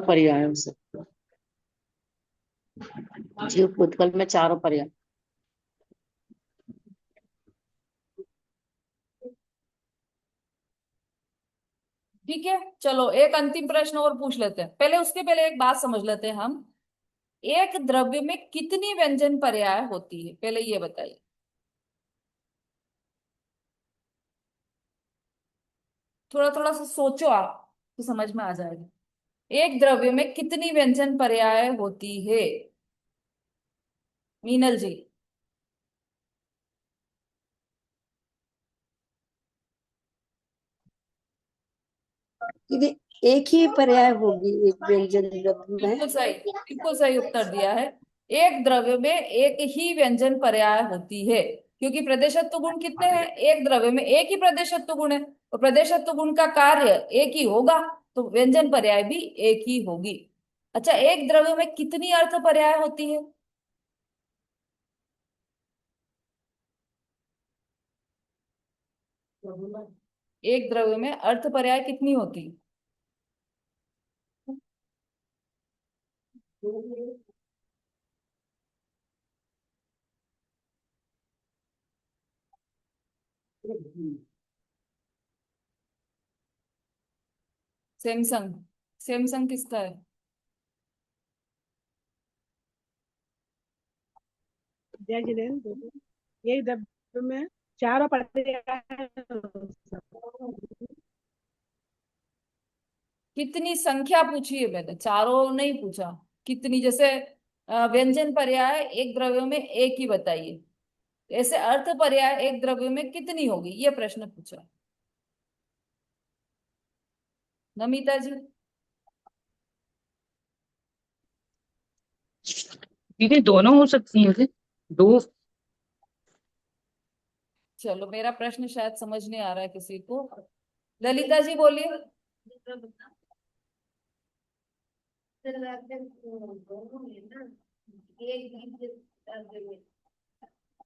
पर्यायों से। जीव भूतकाल में चारों पर्याय। ठीक है, चलो एक अंतिम प्रश्न और पूछ लेते हैं। पहले उसके पहले एक बात समझ लेते हैं हम। एक द्रव्य में कितनी व्यंजन पर्याय होती है, पहले ये बताइए। थोड़ा थोड़ा सा सोचो आप, तो समझ में आ जाएगा। एक द्रव्य में कितनी व्यंजन पर्याय होती है, मीनल जी? दीदी, एक ही पर्याय होगी एक व्यंजन द्रव्य में। बिल्कुल सही उत्तर दिया है। एक द्रव्य में एक ही व्यंजन पर्याय होती है, क्योंकि प्रदेशत्व गुण कितने हैं? एक द्रव्य में एक ही प्रदेशत्व गुण है, और प्रदेशत्व गुण का कार्य एक ही होगा, तो व्यंजन पर्याय भी एक ही होगी। अच्छा, एक द्रव्य में कितनी अर्थ पर्याय होती है? एक द्रव्य में अर्थ पर्याय कितनी होती है? सैमसंग। सैमसंग किसका है? जय जिनेन्द्र। यही डब्बे में चारों पर्याय हो सकते। कितनी संख्या पूछी है मैंने, चारों नहीं पूछा। कितनी, जैसे व्यंजन पर्याय एक द्रव्य में एक ही बताइए, ऐसे अर्थ पर्याय एक द्रव्य में कितनी होगी, ये प्रश्न पूछा। नमिता जी? दीदी दोनों हो सकती है क्या? दो। चलो, मेरा प्रश्न शायद समझ नहीं आ रहा है किसी को। ललिता जी बोलिए।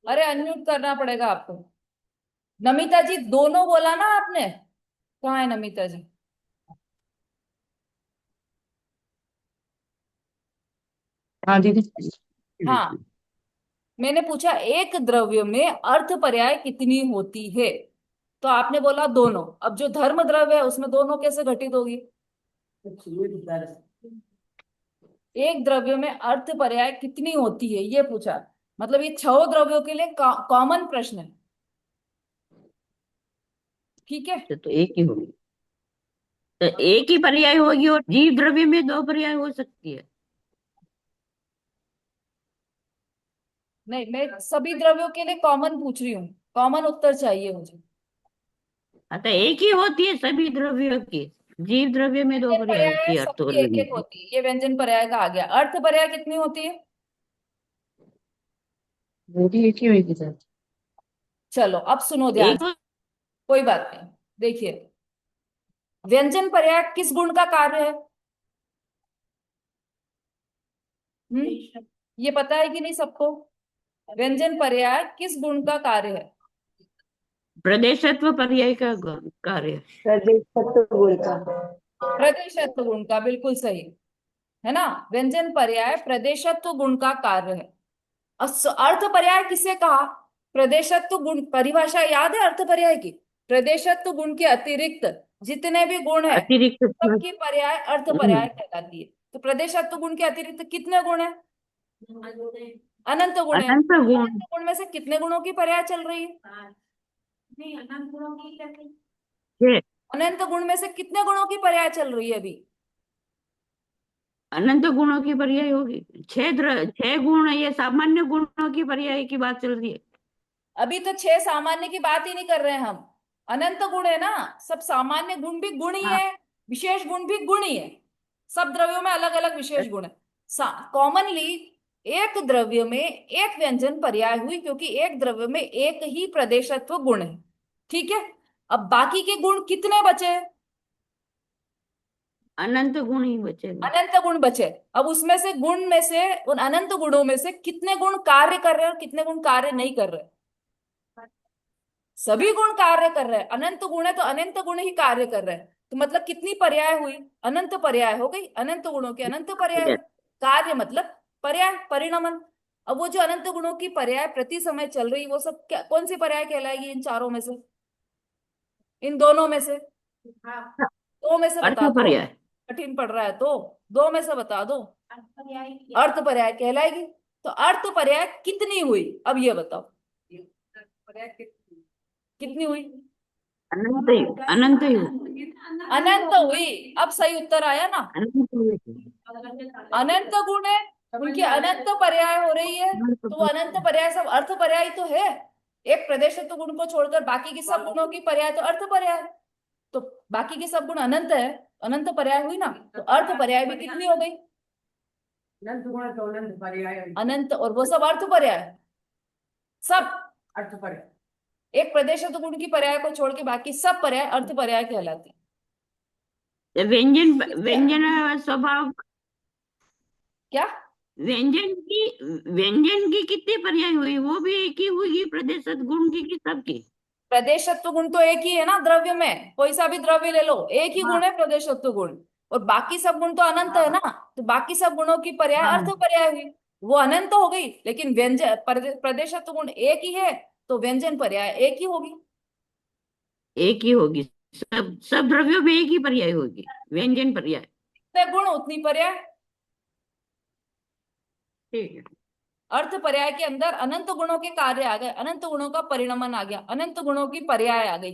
अरे अनम्यूट करना पड़ेगा आपको। नमिता जी, दोनों बोला ना आपने? कहाँ है नमिता जी? हाँ दीदी। हाँ, मैंने पूछा एक द्रव्य में अर्थ पर्याय कितनी होती है, तो आपने बोला दोनों। अब जो धर्म द्रव्य है उसमें दोनों कैसे घटित होगी? एक द्रव्य में अर्थ पर्याय कितनी होती है ये पूछा। मतलब ये छह द्रव्यों के लिए कॉमन प्रश्न है। ठीक है। तो एक ही होगी। तो एक ही पर्याय होगी और जीव द्रव्य में दो पर्याय हो सकती है। नहीं, मैं सभी द्रव्यों के लिए कॉमन पूछ रही हूँ, कॉमन उत्तर चाहिए मुझे। अतः एक ही होती है सभी द्रव्यों की। जीव द्रव्य में दो व्यंजन पर्याय पर्याय होती है अर्थ और सबकी एक एक व्यंजन। होती है, ये व्यंजन पर्याय का आ गया। अर्थ पर्याय कितनी होती है? वो भी एक ही होगी सर। चलो अब सुनो ध्यान एक से। कोई बात नहीं, देखिए, व्यंजन पर्याय किस गुण का कार्य है? ये पता है कि नहीं सबको? व्यंजन पर्याय किस गुण का कार्य है? प्रदेशत्व पर्याय का कार्य। प्रदेशत्व गुण का। प्रदेशत्व गुण का, बिल्कुल सही है ना। व्यंजन पर्याय प्रदेशत्व गुण का कार्य है। अर्थ पर्याय किसे कहा? प्रदेशत्व गुण, परिभाषा याद है अर्थ पर्याय की? प्रदेशत्व गुण के अतिरिक्त जितने भी गुण है, अतिरिक्त। सबकी पर्याय अर्थ पर्याय कहलाती है। तो प्रदेशत्व गुण के अतिरिक्त कितने गुण है? अनंत गुण है। अनंत गुण। अनंत गुण में से कितने गुणों की पर्याय चल रही है? नहीं, अनंत गुणों की कैसे? छह। अनंत गुण में से कितने गुणों की पर्याय चल रही है अभी? अनंत गुणों की पर्याय होगी। छह गुण, ये सामान्य गुणों की पर्याय की बात चल रही है। अभी तो छह सामान्य की बात ही नहीं कर रहे हैं हम। अनंत गुण है ना, सब सामान्य गुण भी गुण ही हाँ। है, विशेष गुण भी गुण ही है। सब द्रव्यों में अलग अलग विशेष गुण है। कॉमनली एक द्रव्य में एक व्यंजन पर्याय हुई, क्योंकि एक द्रव्य में एक ही प्रदेशत्व गुण है। ठीक है। अब बाकी के गुण कितने बचे? अनंत गुण ही बचेगा। अनंत गुण बचे। अब उसमें से गुण में से, उन अनंत गुणों में से कितने गुण कार्य कर रहे हैं और कितने गुण कार्य नहीं कर रहे? सभी गुण कार्य कर रहे हैं। अनंत गुण है तो अनंत गुण ही कार्य कर रहे हैं। तो मतलब कितनी पर्याय हुई? अनंत पर्याय हो गई, अनंत गुणों के अनंत पर्याय। कार्य मतलब पर्याय, परिणमन। अब वो जो अनंत गुणों की पर्याय प्रति समय चल रही, वो सब क्या, कौन सी पर्याय कहलाएगी इन चारों में से, इन दोनों में से? दो में से अर्थ बता दो। पर्याय। कठिन पड़ रहा है तो दो में से बता दो। अर्थ पर्याय कहलाएगी। तो अर्थ पर्याय कितनी हुई, अब ये बताओ, कितनी हुई? अनंत युग, अनंत युग, अनंत हुई। अब सही उत्तर आया ना। अनंत युग। अनंत गुण है, उनकी अनंत पर्याय हो रही है, तो वो अनंत पर्याय सब अर्थ पर्याय तो है। एक प्रदेशत्व गुण को छोड़कर बाकी की सब गुणों की पर्याय तो अर्थ पर्याय। तो बाकी के सब गुण अनंत है, अनंत पर्याय हुई ना, तो अर्थ पर्याय भी कितनी हो गई? अनंत गुण तो अनंत पर्याय, अनंत, और वो सब अर्थ पर्याय सब। अर्थ पर्याय। एक प्रदेशत्व गुण की पर्याय को छोड़ के बाकी सब पर्याय अर्थ पर्याय कहलाते हैं। व्यंजन, व्यंजन स्वभाव, क्या? व्यंजन की कितनी पर्याय हुई? वो भी एक ही हुई प्रदेशत गुण की कि सबकी? प्रदेशत्व गुण तो एक ही है ना, द्रव्य में कोई सा भी द्रव्य ले लो, एक ही गुण है प्रदेशत्व गुण। और बाकी सब गुण तो अनंत है ना, तो बाकी सब गुणों की पर्याय अर्थ पर्याय हुई। वो अनंत हो गई, लेकिन व्यंजन प्रदेशत्व गुण एक ही है, तो व्यंजन पर्याय एक ही होगी। एक ही होगी, सब सब द्रव्यों में एक ही पर्याय होगी, व्यंजन पर्याय। जितने गुण उतनी पर्याय। ठीक है। अर्थ पर्याय के अंदर अनंत गुणों के कार्य आ गए, अनंत गुणों का परिणमन आ गया, अनंत गुणों की पर्याय आ गई,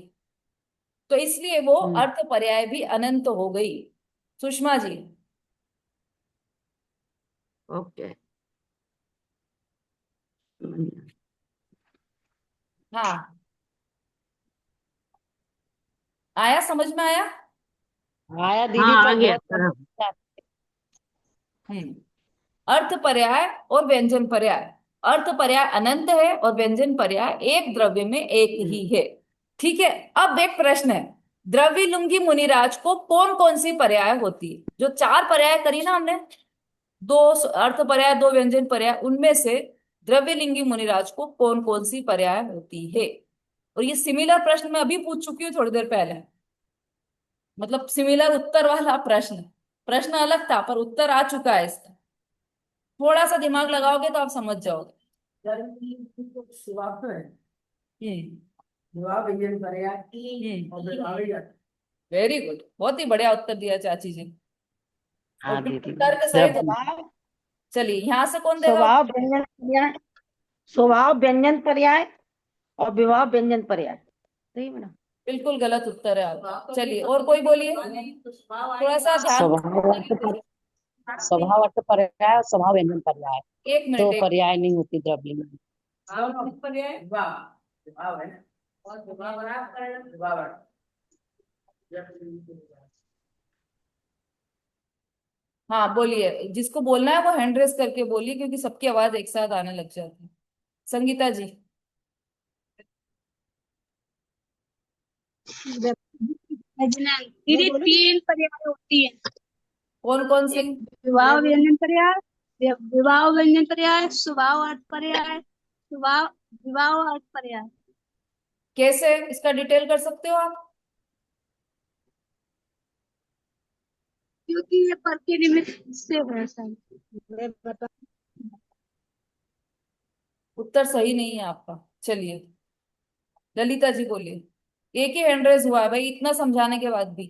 तो इसलिए वो अर्थ पर्याय भी अनंत हो गई। सुषमा जी। ओके। हाँ, आया, समझ में आया? आया दीदी, हाँ, पर आ गया। बहुत हम्म। अर्थ पर्याय और व्यंजन पर्याय। अर्थ पर्याय अनंत है और व्यंजन पर्याय एक द्रव्य में एक ही है। ठीक है, अब एक प्रश्न है, द्रव्य लुंगी मुनिराज को कौन कौन सी पर्याय होती है? जो चार पर्याय करी ना हमने, दो अर्थ पर्याय, दो व्यंजन पर्याय, उनमें से द्रव्यलिंगी मुनिराज को कौन कौन सी पर्याय होती है? और ये सिमिलर प्रश्न मैं अभी पूछ चुकी हूँ थोड़ी देर पहले, मतलब सिमिलर उत्तर वाला प्रश्न। प्रश्न अलग था पर उत्तर आ चुका है इसका। थोड़ा सा दिमाग लगाओगे तो आप समझ जाओगे। स्वभाव तो है, हम्म। स्वभाव व्यंजन पर्याय और व्यवहार। वेरी गुड, बहुत ही बढ़िया उत्तर दिया चाची जी। और हाँ दीदी। तर्क सहित। चलिए, यहाँ से कौन देगा? स्वभाव व्यंजन पर्याय, स्वभाव व्यंजन पर्याय और विवाह व्यंजन पर्याय, सही मैडम। बिल्कुल गलत उत्तर है आप। चलिए, और कोई बोलिए, थोड़ा सा ध्यान। स्वभाव अर्थ स्वभाव अर्थ पर्याय और स्वभाव व्यंजन पर्याय, एक दो मिनट, एक पर्याय नहीं होती द्रव्य में। पर्याय। विवाह, विवाह है ना, और विवाह बना विवाह बना। हाँ बोलिए, जिसको बोलना है वो हैंड रेस करके बोलिए, क्योंकि सबकी आवाज एक साथ आने लग जाती है। संगीता जी। दीदी तीन पर्याय होती है। कौन कौन सी? विवाह व्यंजन पर्याय, विवाह व्यंजन पर्याय, स्वभाव अर्थ पर्याय, स्वभाव विवाह अर्थ पर्याय। कैसे, इसका डिटेल कर सकते हो आप? क्योंकि ये पर के निमित्त से है सर। मैं बता, उत्तर सही नहीं है आपका। चलिए, ललिता जी बोलिए। एक ही हैंड रेस हुआ है भाई, इतना समझाने के बाद भी।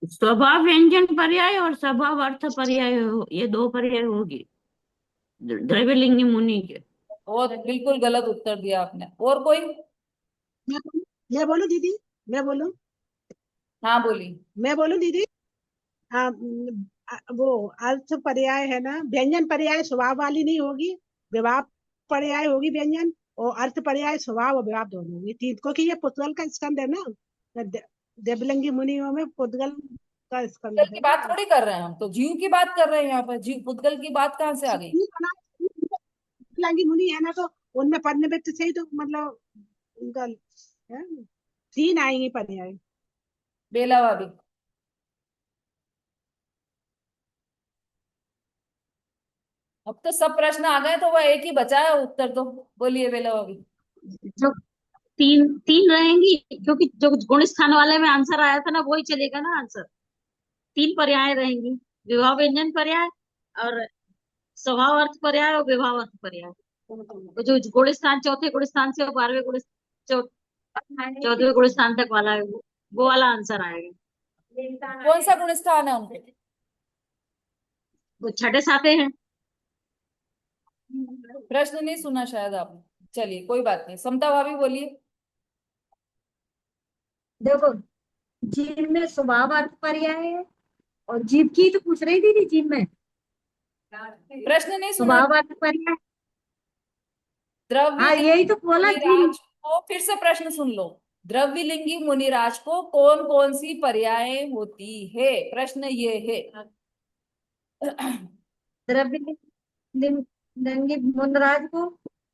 स्वभाव व्यंजन पर्याय और स्वभाव अर्थ पर्याय ये दो पर्याय होगी द्रव्यलिंगी मुनि के। और बिल्कुल गलत उत्तर दिया आपने। और कोई? मैं मैं बोलूं दीदी, मैं बोलूं, हाँ बोलिए। मैं बोलूं दीदी। हाँ, वो अर्थ पर्याय है ना, व्यंजन पर्याय स्वभाव वाली नहीं होगी, विवाह पर्याय होगी व्यंजन, और अर्थ पर्याय स्वभाव और विवाह दोनों होंगी तीन, क्योंकि ये पुद्गल का स्कंद है ना, देवलिंगी मुनियों में पुद्गल का स्कंद पुद्गल की है बात ना। थोड़ी कर रहे हैं हम, तो जीव की बात कर रहे हैं यहाँ पर। जीव, पुद्गल की बात कहाँ से आ गई? ठीक है ना, देवलिंगी मुनि है ना, तो उनमें पद निमित्त से ही तो मतलब उनका है, तीन आएंगे पर्याय। बेला भाभी। अब तो सब प्रश्न आ गए, तो वह एक ही बचा है उत्तर, तो बोलिए बेला भाभी। जो तीन तीन रहेंगी, क्योंकि जो गुण स्थान वाले में आंसर आया था ना, वही चलेगा ना आंसर। तीन पर्याय रहेंगी, विभाव व्यंजन पर्याय और स्वभाव अर्थ पर्याय और विभाव अर्थ पर्याय। तो जो गुण स्थान, चौथे गुण स्थान से 12वें गुण, 14वें गुण स्थान तक वाला है, वो वाला आंसर आएगा। कौन सा गुण स्थान है उनके? वो छठे साते हैं। प्रश्न नहीं सुना शायद आपने। चलिए कोई बात नहीं, समता भाभी बोलिए। देखो, जीव में स्वभाव अर्थ पर्याय है, और जीव की तो पूछ रही थी जीव में प्रश्न नहीं सुना। स्वभाव अर्थ पर्याय। द्रव्य हाँ, यही तो बोला जीव। मुनिराज को, फिर से प्रश्न सुन लो। द्रव्यलिंगी मुनिराज को कौन कौन सी पर्याय होती है? प्रश्न ये है। द्रव्य लिंगी मुनराज को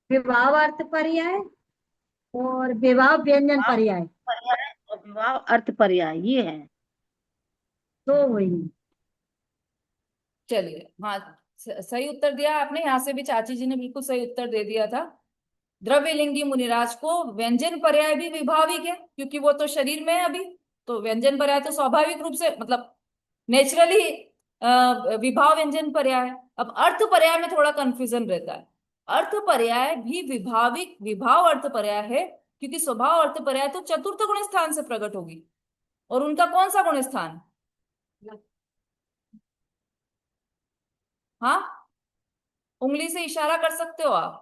विभाव अर्थ पर्याय और विभाव व्यंजन पर्याय और विभाव अर्थ पर्याय, ये है। तो वही। चलिए, हाँ सही उत्तर दिया आपने। यहाँ से भी चाची जी ने बिल्कुल सही उत्तर दे दिया था। द्रव्यलिंगी मुनिराज को व्यंजन पर्याय भी विभाविक है, क्योंकि वो तो शरीर में है अभी। तो व्यंजन पर्याय तो स्वाभाविक रूप से, मतलब नेचुरली विभाव व्यंजन पर्याय। अब अर्थ पर्याय में थोड़ा कंफ्यूजन रहता है। अर्थ पर्याय भी विभाविक विभाव अर्थ पर्याय है, क्योंकि स्वभाव अर्थ पर्याय तो चतुर्थ गुण स्थान से प्रकट होगी। और उनका कौन सा गुण स्थान? हाँ, उंगली से इशारा कर सकते हो आप।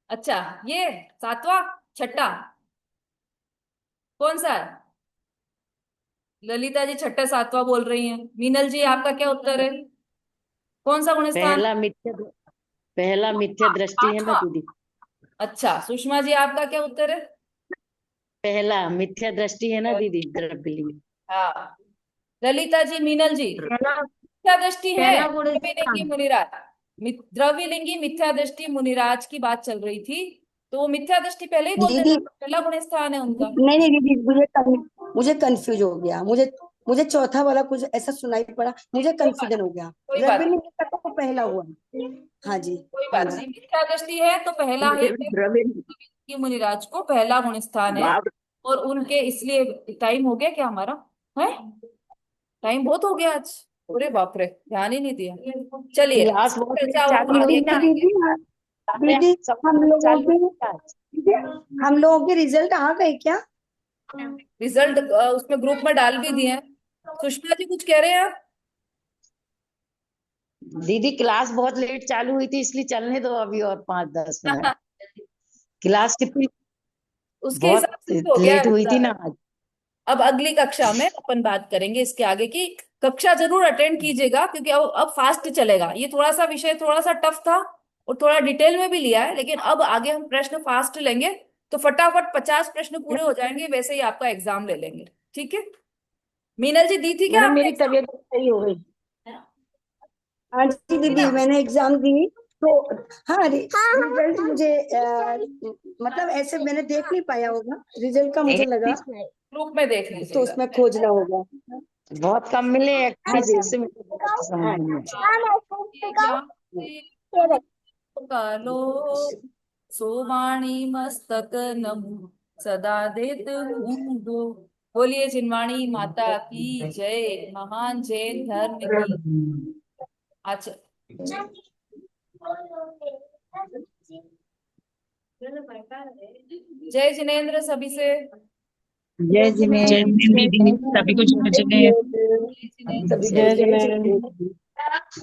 अच्छा, ये सातवां छठा कौन सा है? ललिता जी छठा सातवां बोल रही हैं। मीनल जी आपका क्या उत्तर है? कौन सा गुण स्थान? पहला मिथ्या दृष्टि है ना दीदी। अच्छा, सुषमा जी आपका क्या उत्तर है? पहला मिथ्या दृष्टि है ना दीदी, द्रव्यलिंग। हाँ, ललिता जी, मीनल जी, मिथ्या दृष्टि है। द्रव्यलिंगी मुनिराज, द्रव्यलिंगी मिथ्या दृष्टि मुनिराज की बात चल रही थी, तो वो मिथ्या दृष्टि पहले ही बोल दीदी, देना, पहला गुण स्थान है उनका। नहीं दीदी, मुझे कंफ्यूज हो गया। मुझे चौथा वाला कुछ ऐसा सुनाई पड़ा, मुझे कंफ्यूजन हो गया। कोई बात नहीं, तो पहला हुआ। हाँ जी, कोई बात नहीं। मिथ्या दृष्टि है तो पहला है कि मुनिराज को पहला गुण स्थान है। और उनके, इसलिए टाइम हो गया क्या हमारा? है टाइम बहुत हो गया आज। अरे बाप रे, ध्यान ही नहीं दिया। चलिए दीदी, हम लोगों के रिजल्ट आ गए क्या? रिजल्ट उसमें ग्रुप में डाल भी दिए हैं। सुषमा जी कुछ कह रहे हैं आप? दीदी क्लास बहुत लेट चालू हुई थी, इसलिए चलने दो अभी और 5-10 मिनट। क्लास कितनी उसके हिसाब से हो गया लेट हुई थी ना आज। अब अगली कक्षा में अपन बात करेंगे इसके आगे की। कक्षा जरूर अटेंड कीजिएगा, क्योंकि अब फास्ट चलेगा। ये थोड़ा सा विषय थोड़ा सा टफ था और थोड़ा डिटेल में भी लिया है, लेकिन अब आगे हम प्रश्न फास्ट लेंगे तो फटाफट 50 प्रश्न पूरे हो जाएंगे। वैसे ही आपका एग्जाम ले लेंगे, ठीक है? मीनल जी दी थी क्या आपने? मेरी तबीयत सही हो गई। हाँ जी दीदी, मैंने एग्जाम दी तो हाँ, रिजल्ट मुझे मतलब ऐसे मैंने देख नहीं पाया होगा रिजल्ट का, मुझे लगा ग्रुप में देख लीजिए, तो उसमें खोजना होगा। बहुत कम मिले, 31 कालो सोवाणी मस्तक नमो सदा देत हूँ दो। बोलिए जिनवाणी माता की जय, महान जैन धर्म की। अच्छा, जय जिनेन्द्र सभी से। जय जिनेन्द्र दीदी, सभी को जय जिनेन्द्र। जय जिनेन्द्र।